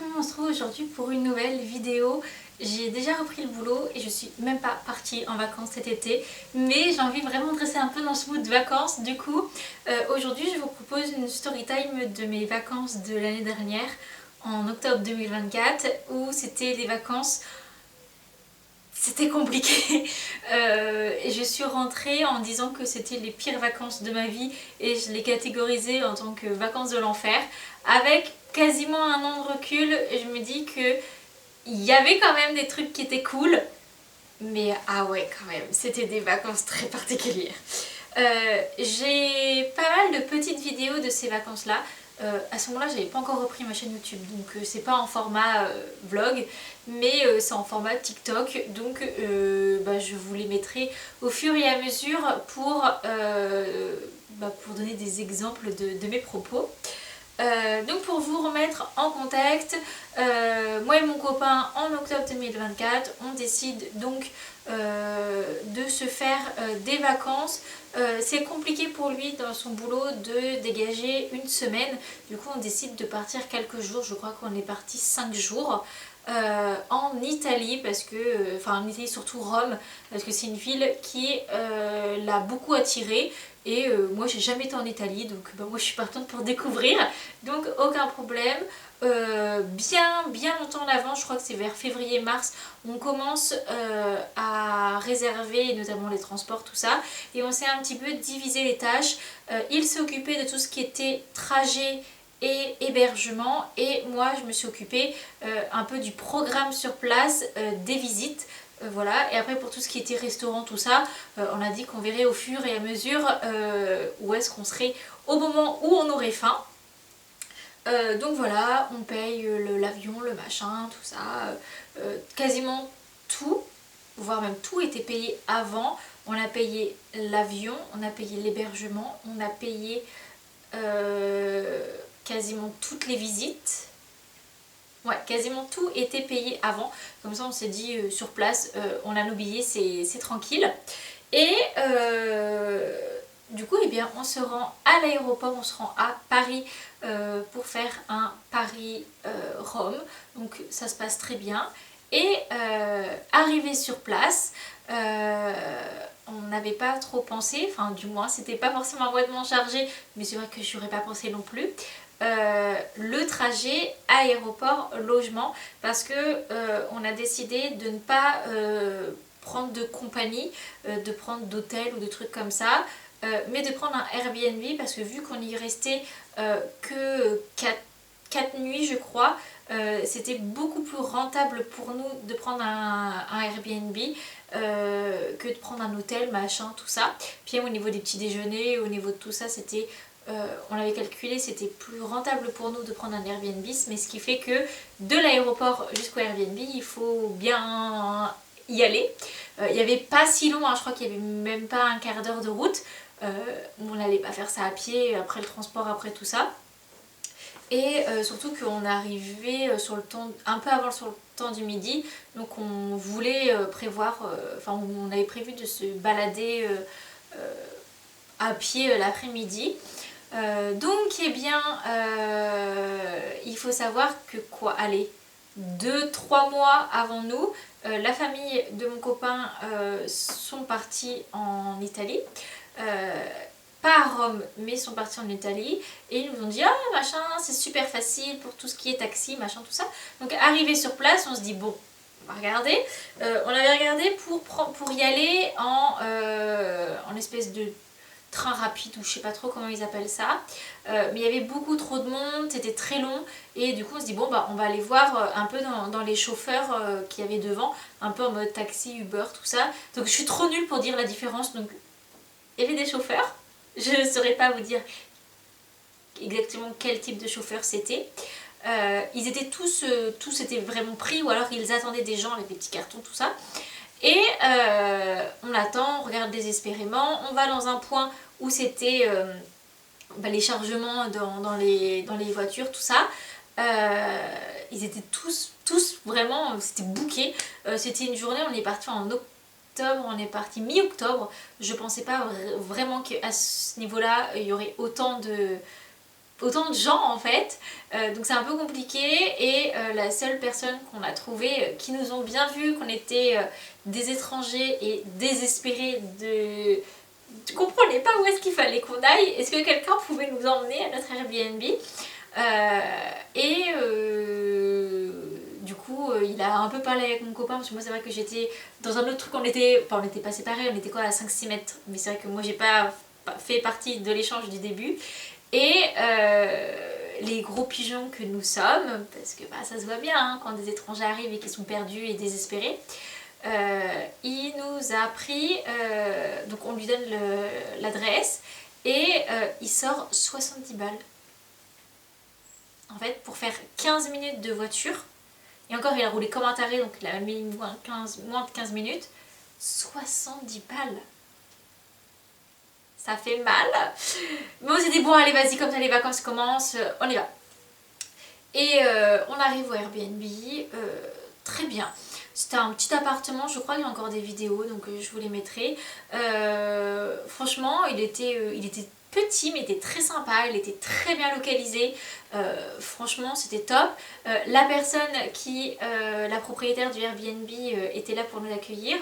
tout le monde, on se retrouve aujourd'hui pour une nouvelle vidéo. J'ai déjà repris le boulot et je suis même pas partie en vacances cet été, mais j'ai envie vraiment de rester un peu dans ce mood de vacances. Du coup, aujourd'hui je vous propose une story time de mes vacances de l'année dernière, en octobre 2024, où c'était des vacances... C'était compliqué. Et je suis rentrée en disant que c'était les pires vacances de ma vie et je les catégorisais en tant que vacances de l'enfer. Avec quasiment un an de recul, je me dis que il y avait quand même des trucs qui étaient cool, mais ah ouais, quand même, c'était des vacances très particulières. J'ai pas mal de petites vidéos de ces vacances-là. À ce moment-là, j'avais pas encore repris ma chaîne YouTube, donc c'est pas en format vlog, mais c'est en format TikTok, donc je vous les mettrai au fur et à mesure pour donner des exemples de mes propos. Donc pour vous remettre en contexte, moi et mon copain en octobre 2024 on décide donc de se faire des vacances. C'est compliqué pour lui dans son boulot de dégager une semaine, du coup on décide de partir quelques jours, je crois qu'on est parti 5 jours. En Italie parce que, enfin en Italie surtout Rome, parce que c'est une ville qui l'a beaucoup attirée et moi j'ai jamais été en Italie, donc moi je suis partante pour découvrir, donc aucun problème. Bien longtemps en avant, je crois que c'est vers février-mars, on commence à réserver notamment les transports, tout ça, et on s'est un petit peu divisé les tâches. Il s'est occupé de tout ce qui était trajet et hébergement, et moi je me suis occupée un peu du programme sur place, des visites. Voilà, et après pour tout ce qui était restaurant, tout ça, on a dit qu'on verrait au fur et à mesure où est-ce qu'on serait au moment où on aurait faim. Donc voilà, on paye l'avion, le machin, tout ça, quasiment tout, voire même tout était payé avant. On a payé l'avion, on a payé l'hébergement, on a payé quasiment toutes les visites. Ouais, quasiment tout était payé avant. Comme ça on s'est dit sur place, on a nos billets, c'est tranquille. Et du coup, eh bien, on se rend à l'aéroport, on se rend à Paris pour faire un Paris-Rome. Donc ça se passe très bien. Et arrivé sur place, on n'avait pas trop pensé, enfin du moins c'était pas forcément moindrement chargé, mais c'est vrai que je n'aurais pas pensé non plus. Le trajet aéroport-logement, parce que on a décidé de ne pas prendre de compagnie, de prendre d'hôtel ou de trucs comme ça, mais de prendre un Airbnb, parce que vu qu'on y restait que 4 nuits je crois, c'était beaucoup plus rentable pour nous de prendre un Airbnb que de prendre un hôtel, machin, tout ça. Puis au niveau des petits déjeuners, au niveau de tout ça, c'était... on l'avait calculé, c'était plus rentable pour nous de prendre un Airbnb, mais ce qui fait que de l'aéroport jusqu'au Airbnb, il faut bien y aller. Il n'y avait pas si long, hein, je crois qu'il n'y avait même pas un quart d'heure de route. On n'allait pas faire ça à pied, après le transport, après tout ça. Et surtout qu'on arrivait sur le temps, un peu avant sur le temps du midi, donc on voulait prévoir, enfin on avait prévu de se balader à pied l'après-midi. Donc eh bien il faut savoir que quoi, allez, 2-3 mois avant nous, la famille de mon copain sont partis en Italie, pas à Rome mais sont partis en Italie, et ils nous ont dit ah machin c'est super facile pour tout ce qui est taxi machin tout ça. Donc arrivé sur place on se dit bon on va regarder. On avait regardé pour y aller en espèce de train rapide ou je sais pas trop comment ils appellent ça, mais il y avait beaucoup trop de monde, c'était très long, et du coup on se dit bon bah on va aller voir un peu dans les chauffeurs qu'il y avait devant, un peu en mode taxi, Uber, tout ça. Donc je suis trop nulle pour dire la différence, donc il y avait des chauffeurs, je ne saurais pas vous dire exactement quel type de chauffeur c'était. Ils étaient tous étaient vraiment pris, ou alors ils attendaient des gens avec des petits cartons, tout ça. Et on attend, on regarde désespérément, on va dans un point où c'était les chargements dans les voitures, tout ça. Ils étaient tous vraiment, c'était booké. C'était une journée, on est parti en octobre, on est parti mi-octobre. Je pensais pas vraiment qu'à ce niveau-là, il y aurait autant autant de gens en fait, donc c'est un peu compliqué et la seule personne qu'on a trouvée qui nous ont bien vu qu'on était des étrangers et désespérés de... Tu comprenais pas où est-ce qu'il fallait qu'on aille, est-ce que quelqu'un pouvait nous emmener à notre Airbnb et du coup il a un peu parlé avec mon copain parce que moi c'est vrai que j'étais dans un autre truc, on était pas séparés, on était quoi à 5-6 mètres, mais c'est vrai que moi j'ai pas fait partie de l'échange du début. Et les gros pigeons que nous sommes, parce que bah, ça se voit bien hein, quand des étrangers arrivent et qu'ils sont perdus et désespérés, il nous a pris, donc on lui donne l'adresse et il sort 70 balles. En fait, pour faire 15 minutes de voiture, et encore il a roulé comme un taré, donc il a mis moins de 15 minutes, 70 balles. Ça fait mal. Mais on s'est dit bon allez vas-y, comme ça les vacances commencent, on y va. Et on arrive au Airbnb, très bien. C'était un petit appartement, je crois qu'il y a encore des vidéos, donc je vous les mettrai. Franchement, il était petit, mais il était très sympa, il était très bien localisé. Franchement, c'était top. La personne la propriétaire du Airbnb, était là pour nous accueillir.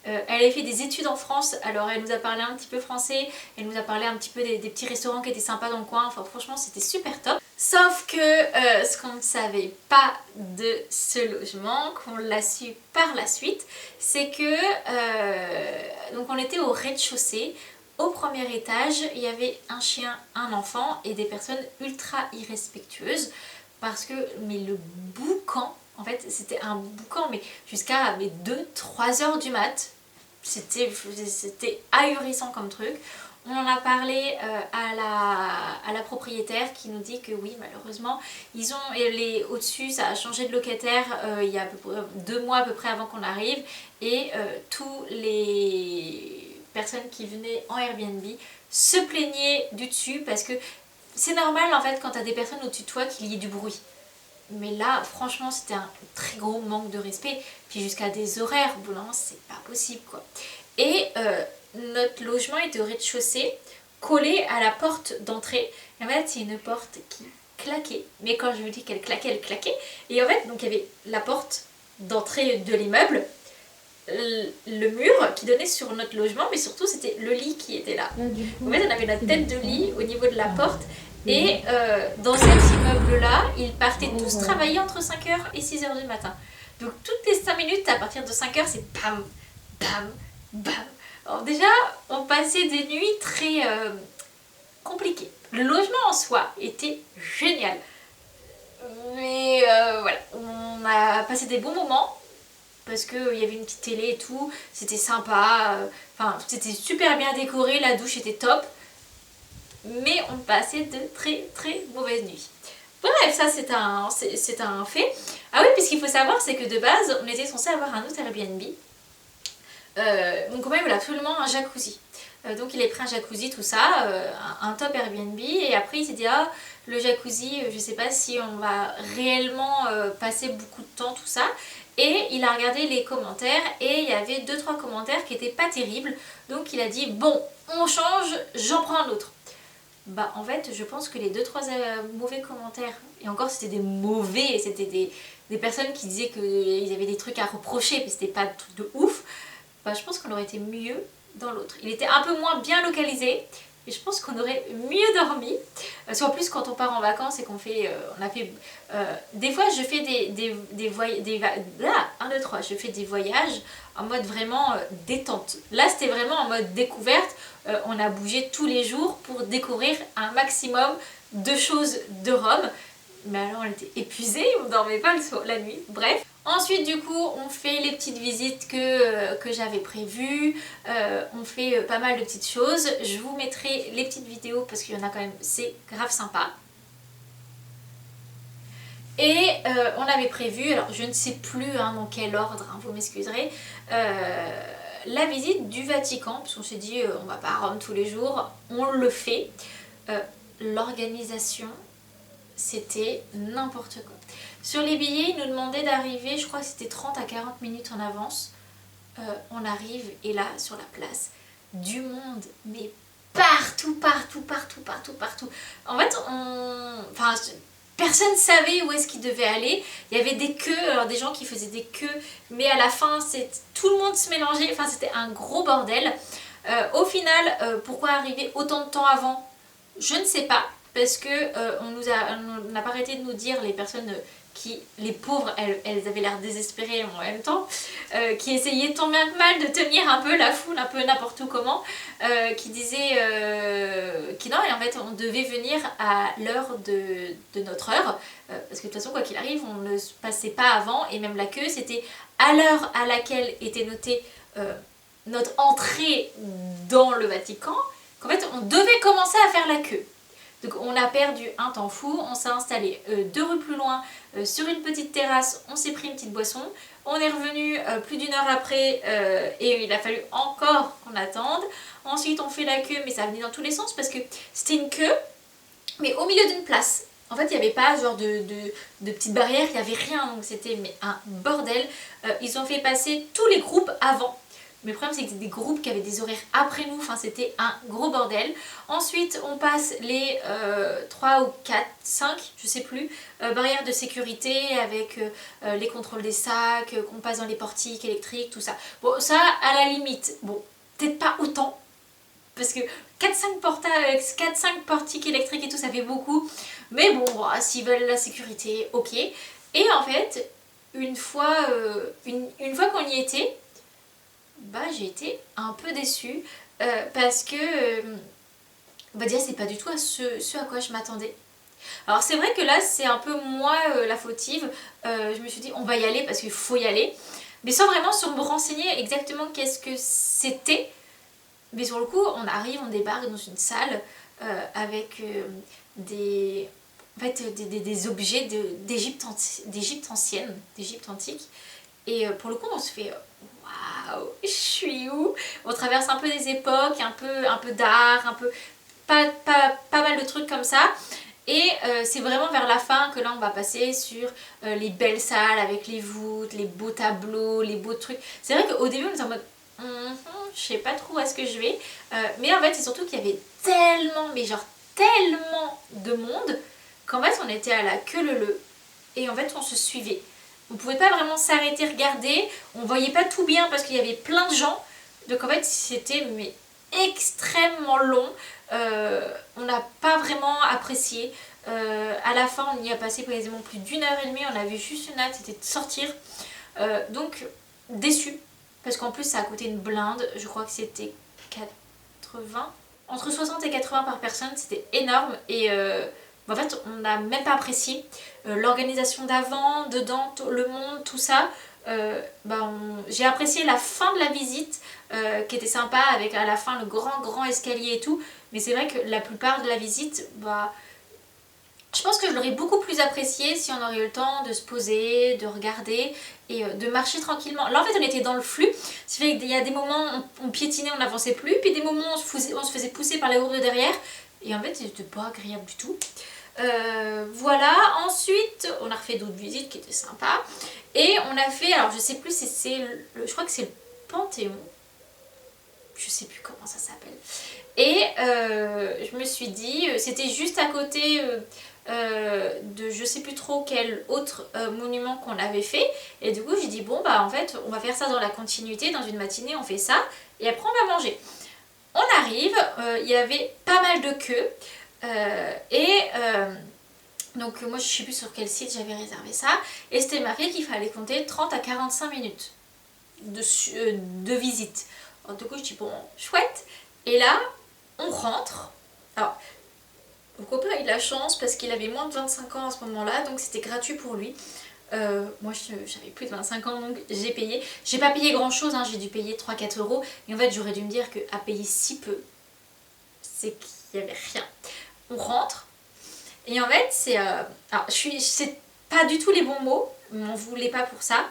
Elle avait fait des études en France, alors elle nous a parlé un petit peu français, elle nous a parlé un petit peu des petits restaurants qui étaient sympas dans le coin, enfin franchement c'était super top. Sauf que ce qu'on ne savait pas de ce logement, qu'on l'a su par la suite, c'est que donc on était au rez-de-chaussée. Au premier étage, il y avait un chien, un enfant et des personnes ultra irrespectueuses parce que mais le boucan, en fait c'était un boucan mais jusqu'à 2-3 heures du mat. C'était ahurissant comme truc. On en a parlé à la propriétaire qui nous dit que oui, malheureusement, ils ont au-dessus, ça a changé de locataire il y a à peu près 2 mois à peu près avant qu'on arrive, et tous les personnes qui venaient en Airbnb se plaignaient du dessus parce que c'est normal en fait quand t'as des personnes au-dessus de toi qu'il y ait du bruit. Mais là, franchement, c'était un très gros manque de respect. Puis jusqu'à des horaires, bon, non, c'est pas possible, quoi. Et notre logement était au rez-de-chaussée, collé à la porte d'entrée. Et en fait, c'est une porte qui claquait. Mais quand je vous dis qu'elle claquait, elle claquait. Et en fait, donc il y avait la porte d'entrée de l'immeuble, le mur qui donnait sur notre logement, mais surtout, c'était le lit qui était là. En fait, on avait la tête de lit au niveau de la porte. Et dans cet immeuble-là, ils partaient tous travailler entre 5h et 6h du matin. Donc toutes les 5 minutes, à partir de 5h, c'est bam, bam, bam. Alors déjà, on passait des nuits très compliquées. Le logement en soi était génial. Mais voilà, on a passé des bons moments parce qu'il y avait une petite télé et tout, c'était sympa. Enfin, c'était super bien décoré, la douche était top. Mais on passait de très très mauvaises nuits. Bref, ça c'est un fait. Ah oui, puisqu'il faut savoir, c'est que de base, on était censé avoir un autre Airbnb. Mon copain voulait absolument un jacuzzi. Donc il a pris un jacuzzi, tout ça, un top Airbnb. Et après il s'est dit, ah, le jacuzzi, je sais pas si on va réellement passer beaucoup de temps, tout ça. Et il a regardé les commentaires et il y avait 2-3 commentaires qui étaient pas terribles. Donc il a dit, bon, on change, j'en prends un autre. Bah en fait je pense que les 2-3 mauvais commentaires, et encore c'était des mauvais, c'était des personnes qui disaient qu'ils avaient des trucs à reprocher mais c'était pas de trucs de ouf, bah je pense qu'on aurait été mieux dans l'autre. Il était un peu moins bien localisé et je pense qu'on aurait mieux dormi. Parce qu'en plus quand on part en vacances et qu'on fait, des fois je fais des voyages, je fais des voyages en mode vraiment détente. Là c'était vraiment en mode découverte. On a bougé tous les jours pour découvrir un maximum de choses de Rome. Mais alors on était épuisés, on dormait pas la nuit, bref. Ensuite du coup on fait les petites visites que j'avais prévues, on fait pas mal de petites choses. Je vous mettrai les petites vidéos parce qu'il y en a quand même, c'est grave sympa. Et on avait prévu, alors je ne sais plus dans quel ordre, vous m'excuserez, la visite du Vatican, parce qu'on s'est dit on va pas à Rome tous les jours, on le fait. L'organisation, c'était n'importe quoi. Sur les billets, ils nous demandaient d'arriver, je crois que c'était 30 à 40 minutes en avance. On arrive et là, sur la place, du monde, mais partout, partout, partout, partout, partout. En fait, enfin, personne savait où est-ce qu'il devait aller. Il y avait des queues, alors des gens qui faisaient des queues, mais à la fin, tout le monde se mélangeait. Enfin, c'était un gros bordel. Au final, pourquoi arriver autant de temps avant? Je ne sais pas, parce que on n'a pas arrêté de nous dire, les personnes les pauvres, elles avaient l'air désespérées en même temps, qui essayaient tant bien que mal de tenir un peu la foule, un peu n'importe où comment, qui disaient non, et en fait on devait venir à l'heure de notre heure, parce que de toute façon quoi qu'il arrive on ne se passait pas avant, et même la queue c'était à l'heure à laquelle était notée notre entrée dans le Vatican, qu'en fait on devait commencer à faire la queue. Donc on a perdu un temps fou, on s'est installé 2 rues plus loin sur une petite terrasse, on s'est pris une petite boisson, on est revenu plus d'1 heure après et il a fallu encore qu'on attende. Ensuite on fait la queue, mais ça venait dans tous les sens parce que c'était une queue mais au milieu d'une place. En fait, il n'y avait pas genre de petites barrières, il n'y avait rien, donc c'était un bordel. Ils ont fait passer tous les groupes avant. Mais le problème, c'est que c'était des groupes qui avaient des horaires après nous, enfin c'était un gros bordel. Ensuite, on passe les 3 ou 4, 5, je sais plus, barrières de sécurité avec les contrôles des sacs, qu'on passe dans les portiques électriques, tout ça. Bon, ça, à la limite, bon, peut-être pas autant, parce que 4-5 portiques électriques et tout, ça fait beaucoup. Mais bon, s'ils veulent la sécurité, ok. Et en fait, une fois qu'on y était, bah j'ai été un peu déçue. Parce que, on va dire, c'est pas du tout ce à quoi je m'attendais. Alors c'est vrai que là, c'est un peu moi la fautive. Je me suis dit, on va y aller parce qu'il faut y aller. Mais sans vraiment sur me renseigner exactement qu'est-ce que c'était. Mais sur le coup, on arrive, on débarque dans une salle avec des, en fait, des objets d'Égypte ancienne, d'Égypte antique. Et pour le coup, on se fait waouh, je suis où? On traverse un peu des époques, un peu d'art, un peu pas mal de trucs comme ça. Et c'est vraiment vers la fin que là on va passer sur les belles salles avec les voûtes, les beaux tableaux, les beaux trucs. C'est vrai qu'au début on était en mode je sais pas trop où est-ce que je vais. Mais en fait c'est surtout qu'il y avait tellement, mais genre tellement de monde qu'en fait on était à la queue leu et en fait on se suivait. On pouvait pas vraiment s'arrêter, regarder, on voyait pas tout bien parce qu'il y avait plein de gens. Donc en fait c'était mais extrêmement long. On n'a pas vraiment apprécié. À la fin, on y a passé quasiment plus d'1 heure et demie. On avait juste une hâte, c'était de sortir. Donc, déçu. Parce qu'en plus, ça a coûté une blinde. Je crois que c'était 80. Entre 60 et 80 par personne, c'était énorme. Et en fait, on n'a même pas apprécié l'organisation d'avant, dedans, le monde, tout ça. J'ai apprécié la fin de la visite qui était sympa avec à la fin le grand escalier et tout, mais c'est vrai que la plupart de la visite, je pense que je l'aurais beaucoup plus apprécié si on aurait eu le temps de se poser, de regarder et de marcher tranquillement. Là en fait on était dans le flux, c'est vrai qu'il y a des moments on piétinait, on n'avançait plus, puis des moments on se faisait pousser par les groupes de derrière et en fait c'était pas agréable du tout. Voilà, ensuite on a refait d'autres visites qui étaient sympas et on a fait, alors je sais plus si c'est je crois que c'est le Panthéon, je sais plus comment ça s'appelle, et je me suis dit, c'était juste à côté de je sais plus trop quel autre monument qu'on avait fait, et du coup j'ai dit bon bah en fait on va faire ça dans la continuité, dans une matinée on fait ça et après on va manger. On arrive, il y avait pas mal de queues. Donc moi je sais plus sur quel site j'avais réservé ça et c'était marqué qu'il fallait compter 30 à 45 minutes de visite. Alors, du coup je dis bon chouette, et là on rentre. Alors mon copain a eu de la chance parce qu'il avait moins de 25 ans à ce moment là, donc c'était gratuit pour lui. Moi j'avais plus de 25 ans donc j'ai payé. J'ai pas payé grand chose, hein, j'ai dû payer 3-4 euros, et en fait j'aurais dû me dire qu'à payer si peu c'est qu'il y avait rien. On rentre et en fait c'est c'est pas du tout les bons mots, m'en voulez pas pour ça.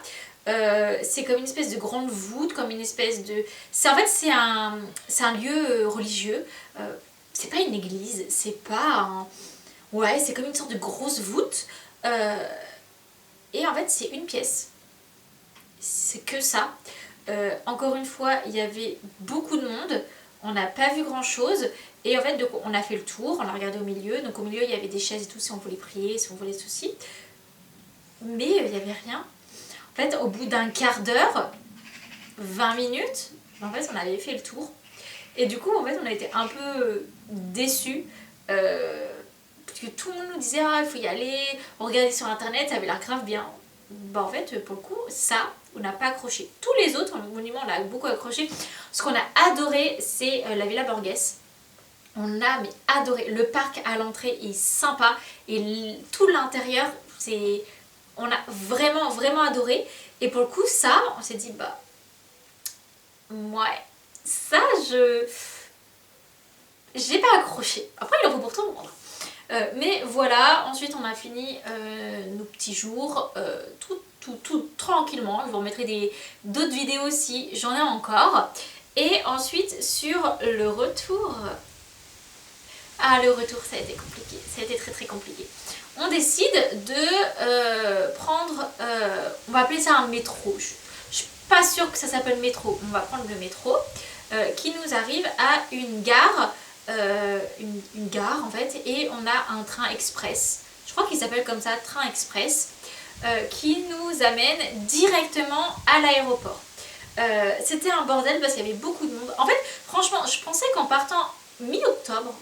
C'est comme une espèce de grande voûte, comme une espèce de... En fait c'est un lieu religieux, c'est pas une église, c'est pas un... Ouais, c'est comme une sorte de grosse voûte, et en fait c'est une pièce, c'est que ça. Encore une fois il y avait beaucoup de monde. on n'a pas vu grand chose. Et en fait, donc, on a fait le tour, on a regardé au milieu. Donc au milieu, il y avait des chaises et tout si on voulait prier, si on voulait ceci. Mais il n'y avait rien. En fait, au bout d'un quart d'heure, 20 minutes, en fait, on avait fait le tour. Et du coup, en fait, on a été un peu déçus. Parce que tout le monde nous disait, ah, il faut y aller, regarder sur internet, ça avait l'air grave bien. Bah en fait, pour le coup, ça, on n'a pas accroché. Tous les autres monuments, on a beaucoup accroché. Ce qu'on a adoré, c'est la Villa Borghese. On a mais adoré. Le parc à l'entrée est sympa et tout l'intérieur, c'est... On a vraiment, vraiment adoré. Et pour le coup, ça, on s'est dit, bah... Ouais, ça, j'ai pas accroché. Après, il en faut pour tout le monde. Mais voilà, ensuite on a fini nos petits jours tout tranquillement. Je vous remettrai d'autres vidéos si j'en ai encore. Et ensuite sur le retour... Ah, le retour, ça a été compliqué. Ça a été très très compliqué. On décide de prendre... on va appeler ça un métro. Je suis pas sûre que ça s'appelle métro. On va prendre le métro qui nous arrive à une gare. Une gare en fait, et on a un train express, je crois qu'il s'appelle comme ça, train express, qui nous amène directement à l'aéroport. C'était un bordel parce qu'il y avait beaucoup de monde. En fait, franchement, je pensais qu'en partant mi-octobre,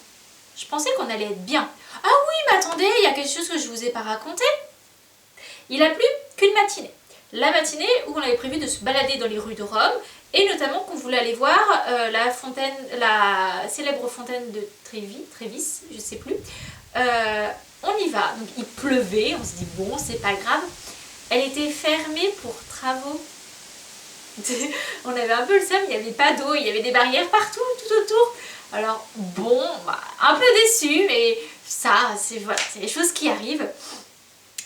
je pensais qu'on allait être bien. Ah oui, mais attendez, il y a quelque chose que je vous ai pas raconté. Il a plu qu'une matinée. La matinée où on avait prévu de se balader dans les rues de Rome, et notamment qu'on voulait aller voir la célèbre fontaine de Trévis, je sais plus. On y va, donc il pleuvait, on se dit bon, c'est pas grave. Elle était fermée pour travaux. On avait un peu le seum, il n'y avait pas d'eau, il y avait des barrières partout, tout autour. Alors bon, bah, un peu déçu, mais ça, c'est voilà, les choses qui arrivent.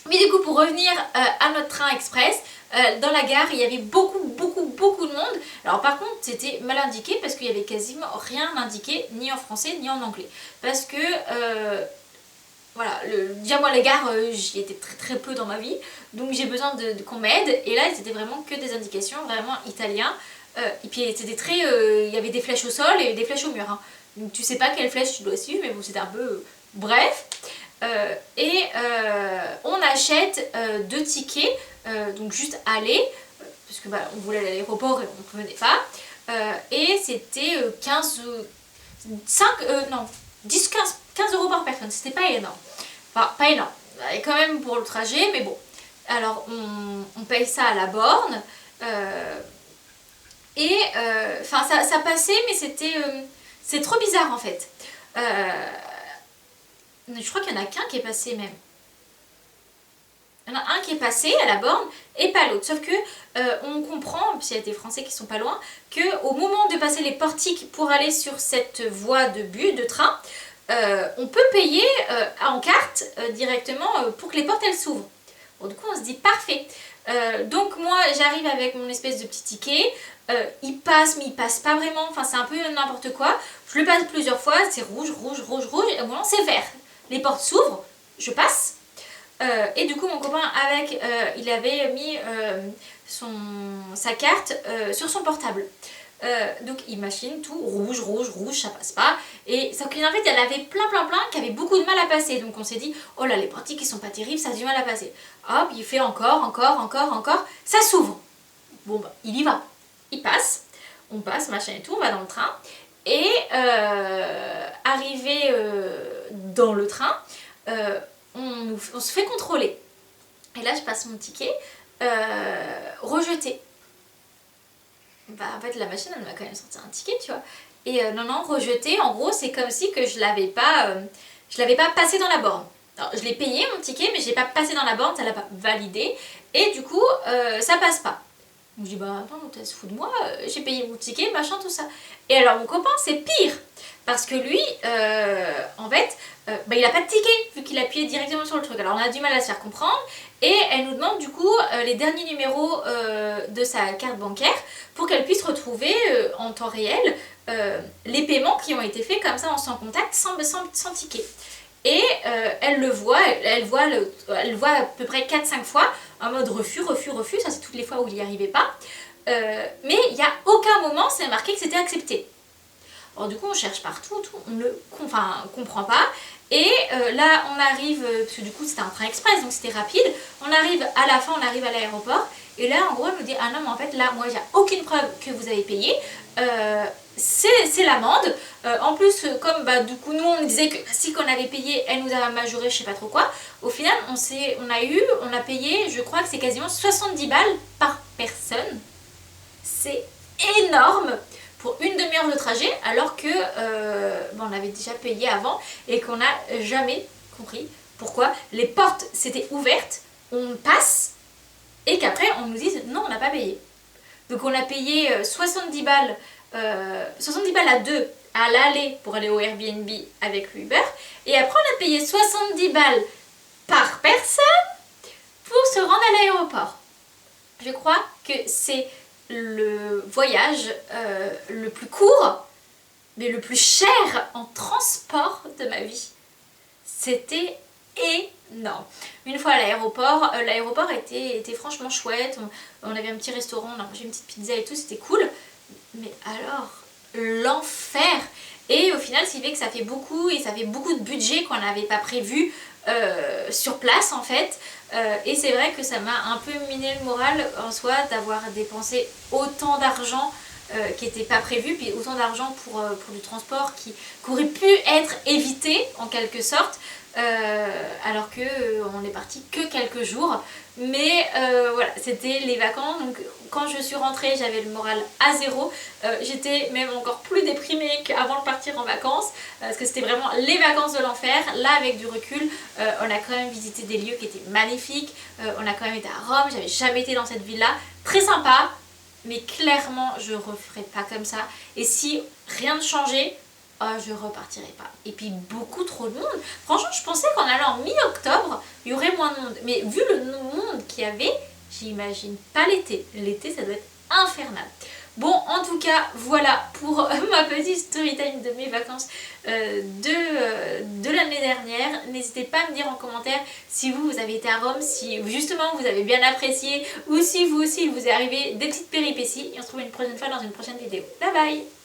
Mais du coup, pour revenir à notre train express, dans la gare, il y avait beaucoup de monde. Alors par contre, c'était mal indiqué parce qu'il y avait quasiment rien indiqué, ni en français, ni en anglais. Parce que, voilà, déjà moi la gare, j'y étais très peu dans ma vie. Donc j'ai besoin qu'on m'aide. Et là, c'était vraiment que des indications, vraiment italiens. Et puis c'était très... il y avait des flèches au sol et des flèches au mur. Hein. Donc tu sais pas quelle flèche tu dois suivre, mais bon, c'était un peu... bref. On achète 2 tickets, donc juste aller, parce que bah, on voulait aller à l'aéroport et on ne venait pas, et c'était 15 euros par personne, c'était pas énorme, enfin pas énorme, quand même pour le trajet, mais bon. Alors on paye ça à la borne, enfin ça passait, mais c'est trop bizarre en fait. Je crois qu'il y en a qu'un qui est passé même. Il y en a un qui est passé à la borne et pas l'autre. Sauf que on comprend, s'il y a des Français qui sont pas loin, qu'au moment de passer les portiques pour aller sur cette voie de train, on peut payer en carte directement pour que les portes elles s'ouvrent. Bon, du coup on se dit parfait. Donc moi j'arrive avec mon espèce de petit ticket. Il passe mais il passe pas vraiment. Enfin c'est un peu n'importe quoi. Je le passe plusieurs fois. C'est rouge et au moment c'est vert. Les portes s'ouvrent, je passe, et du coup mon copain il avait mis sa carte sur son portable. Donc il machine tout, rouge, ça passe pas. Et sauf qu'en fait il y en avait plein qui avaient beaucoup de mal à passer. Donc on s'est dit, oh là les portiques qui sont pas terribles, ça a du mal à passer. Hop, il fait encore, ça s'ouvre. Bon bah il y va, il passe, on passe, machin et tout, on va dans le train. Et arrivé dans le train, on se fait contrôler. Et là, je passe mon ticket, rejeté. Bah, en fait, la machine, elle m'a quand même sorti un ticket, tu vois. Et non, rejeté, en gros, c'est comme si que je l'avais pas passé dans la borne. Alors, je l'ai payé mon ticket, mais je l'ai pas passé dans la borne, ça l'a pas validé. Et du coup, ça passe pas. Je dis bah attends, t'as se fout de moi, j'ai payé mon ticket, machin, tout ça. Et alors mon copain c'est pire, parce que lui, en fait, bah, il a pas de ticket, vu qu'il a appuyé directement sur le truc. Alors on a du mal à se faire comprendre, et elle nous demande du coup les derniers numéros de sa carte bancaire, pour qu'elle puisse retrouver en temps réel les paiements qui ont été faits comme ça en sans contact, sans ticket. Et elle le voit, elle voit à peu près 4-5 fois en mode refus, ça c'est toutes les fois où il n'y arrivait pas. Mais il n'y a aucun moment c'est marqué que c'était accepté. Alors du coup on cherche partout, tout, on ne comprend pas. Et là on arrive, parce que du coup c'était un train express donc c'était rapide, on arrive à la fin, on arrive à l'aéroport et là en gros elle nous dit ah non mais en fait là moi il n'y a aucune preuve que vous avez payé, c'est l'amende. En plus comme bah, du coup nous on disait que si qu'on avait payé elle nous a majoré je sais pas trop quoi, au final on a payé je crois que c'est quasiment 70 balles par personne. C'est énorme pour une demi-heure de trajet alors que on avait déjà payé avant et qu'on n'a jamais compris pourquoi les portes s'étaient ouvertes, on passe et qu'après on nous dise non on n'a pas payé. Donc on a payé 70 balles à deux à l'aller pour aller au Airbnb avec le Uber et après on a payé 70 balles par personne pour se rendre à l'aéroport. Je crois que c'est le voyage le plus court mais le plus cher en transport de ma vie. C'était énorme. Une fois à l'aéroport, l'aéroport était franchement chouette, on avait un petit restaurant, on a mangé une petite pizza et tout, c'était cool. Mais alors, l'enfer. Et au final, ce qui fait que ça fait beaucoup et ça fait beaucoup de budget qu'on n'avait pas prévu sur place en fait. Et c'est vrai que ça m'a un peu miné le moral en soi d'avoir dépensé autant d'argent qui n'était pas prévu, puis autant d'argent pour du transport qui aurait pu être évité en quelque sorte. Alors que on est parti que quelques jours, mais voilà, c'était les vacances. Donc quand je suis rentrée j'avais le moral à zéro, j'étais même encore plus déprimée qu'avant de partir en vacances parce que c'était vraiment les vacances de l'enfer. Là avec du recul on a quand même visité des lieux qui étaient magnifiques, on a quand même été à Rome, j'avais jamais été dans cette ville là, très sympa, mais clairement je referai pas comme ça et si rien ne changeait je repartirai pas. Et puis beaucoup trop de monde. Franchement, je pensais qu'en allant en mi-octobre, il y aurait moins de monde. Mais vu le monde qu'il y avait, j'imagine pas l'été. L'été, ça doit être infernal. Bon, en tout cas, voilà pour ma petite story time de mes vacances de l'année dernière. N'hésitez pas à me dire en commentaire si vous avez été à Rome, si justement vous avez bien apprécié ou si vous aussi il vous est arrivé des petites péripéties. Et on se retrouve une prochaine fois dans une prochaine vidéo. Bye bye!